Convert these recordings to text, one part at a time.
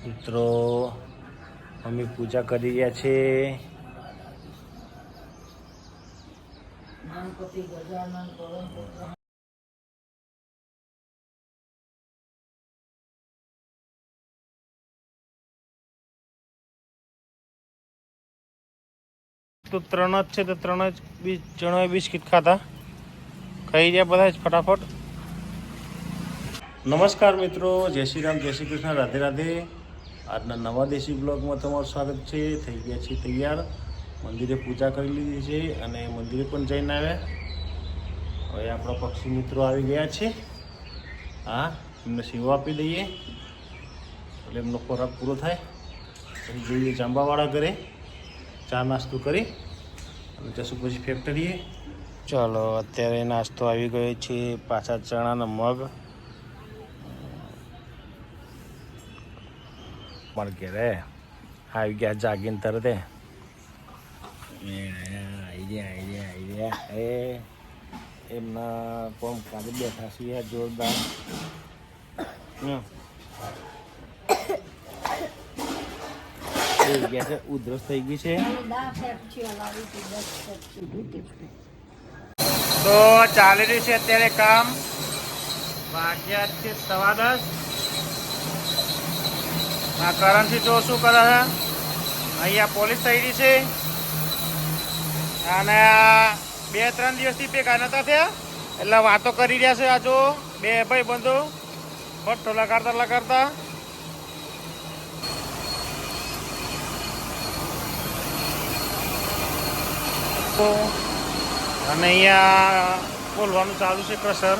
મિત્રો મમ્મી પૂજા કરી રહ્યા છે. ગણપતિ ગજાનન પરમ પુત્ર તો ત્રણ જ છે, તો ત્રણ જ જણાએ બિસ્કિટ ખાતા ખાઈ રહ્યા બધા જ ફટાફટ. નમસ્કાર મિત્રો, જય શ્રી રામ, જય શ્રી કૃષ્ણ, રાધે રાધે. આજના નવા દેશી બ્લોગમાં તમારું સ્વાગત છે. થઈ ગયા છીએ તૈયાર, મંદિરે પૂજા કરી લીધી છે અને મંદિરે પણ જઈને આવ્યા. હવે આપણા પક્ષી મિત્રો આવી ગયા છે. હા, એમને સેવા આપી દઈએ એટલે એમનો ખોરાક પૂરો થાય. પછી જઈએ જાંબાવાળા ઘરે, ચા નાસ્તો કરી અને જશું પછી ફેક્ટરીએ. ચાલો, અત્યારે નાસ્તો આવી ગયો છે. પાછા ચણાના મગ મારે ઘેરે આવી ગયા જાગીને તરત. આવી ગયા એ એમના કોમ કાઢી બેઠા છીએ જોરદાર. ઉધરસ થઈ ગઈ છે તો ચાલી રહ્યું છે અત્યારે કામ. વાગ્યા છે 10:15. આ કરણથી જો શું કરે છે, અહીંયા પોલીસ થઈ રહી છે અને 2-3 દિવસથી ભેગા નતા થયા એટલે વાતો કરી રહ્યા છે. આ જો બે ભાઈ બંધો ફટો લગાડતા અને અહીંયા બોલવાનું ચાલુ છે ક્રશર.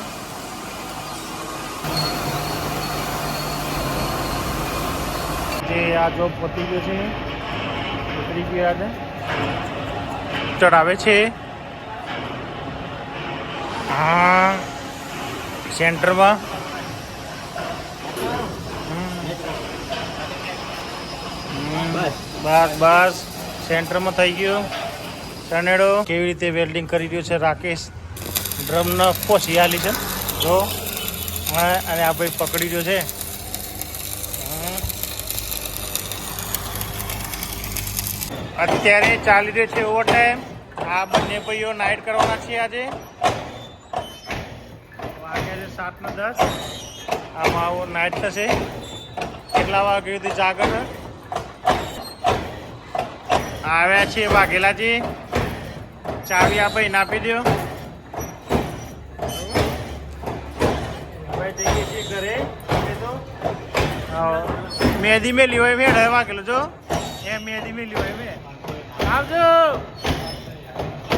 જે આ જોબ પતી ગયો છે, ઉતરી ગયા છે, ચડાવે છે. હા, સેન્ટરમાં બસ સેન્ટરમાં થઈ ગયો ટનેડો. કેવી રીતે વેલ્ડિંગ કરી રહ્યો છે રાકેશ. ડ્રમને પોસી આલી છે જો, અને આ ભાઈ પકડી રહ્યો છે. અત્યારે ચાલી રહ્યો છે ઓવર ટાઈમ. આ બંને ભાઈઓ નાઇટ કરવાના છે આજે. વાગ્યા છે 7:10. આમાં આવો નાઇટ થશે. કેટલા વાગે સુધી જાગર આવ્યા છે વાઘેલાજી. ચાવી આ ભાઈને આપી દો. ભાઈ જઈએ છીએ ઘરે. મહેંદી મેલી હોય મેળ વાગેલો જો એ મહેંદી મેલી હોય મેં. આવજો,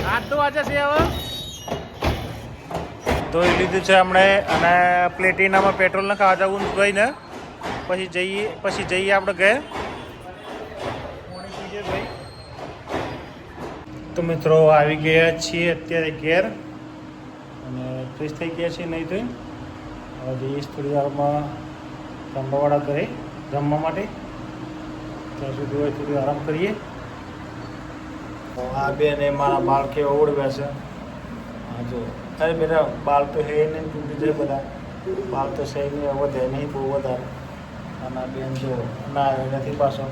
હાથ તો આજે છે. હવે ધોઈ લીધું છે હમણે અને પ્લેટિનામાં પેટ્રોલ નખાવા જવું ભાઈને. પછી જઈએ આપણે ઘેર. તો મિત્રો આવી ગયા છીએ અત્યારે ઘેર અને ફ્રેશ થઈ ગયા છીએ નહીં ધોઈને. હવે જઈએ થોડી વારમાં જાંબાવાળા ઘરે જમવા માટે. ત્યાં સુધી હોય થોડી આરામ કરીએ. આ બેન એ મારા બાળ કેવા ઓળવ્યા છે. હા જો, અરે મેરા બાલ તો હે નહીં, તૂટી જાય બધા. બાલ તો સહી નહીં વધે નહીં બહુ વધારે. અને આ બેન જો ના આવે નથી પાછો.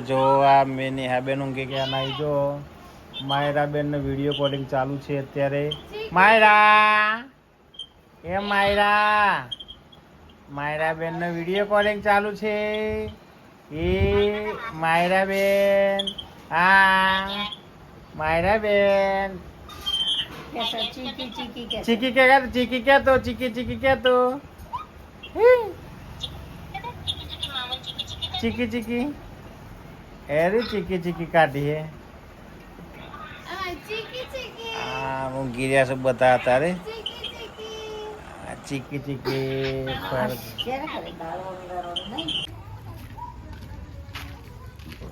જો આ મેં નેહાબેન ઊંઘે ગયા નાઈ. જો માયરાબેન નો વિડીયો કોલિંગ ચાલુ છે અત્યારે. માયરાબેન નો વિડીયો કોલિંગ ચાલુ છે. એ માયરાબેન, હા માયરાબેન. ચીકી કે તો ચીકી અરે ચીકી કાઢી હે. હા, હું ગીર્યા છું બધા તારે. ચીકી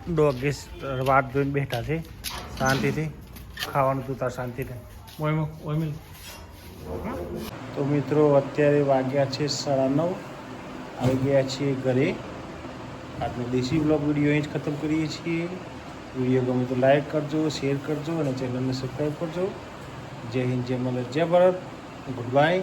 ડોગીસ વાત જોઈને બેઠા છે શાંતિથી. ખાવાનું તું તાર શાંતિથી. તો મિત્રો અત્યારે વાગ્યા છે 9:30. આવી ગયા છીએ ઘરે. આજનો દેશી બ્લોગ વિડીયો અહીં જ ખતમ કરીએ છીએ. વિડીયો ગમે તો લાઈક કરજો, શેર કરજો અને ચેનલને સબસ્ક્રાઈબ કરજો. જય હિન્દ, જય મહારાજ, જય ભારત. Good bye.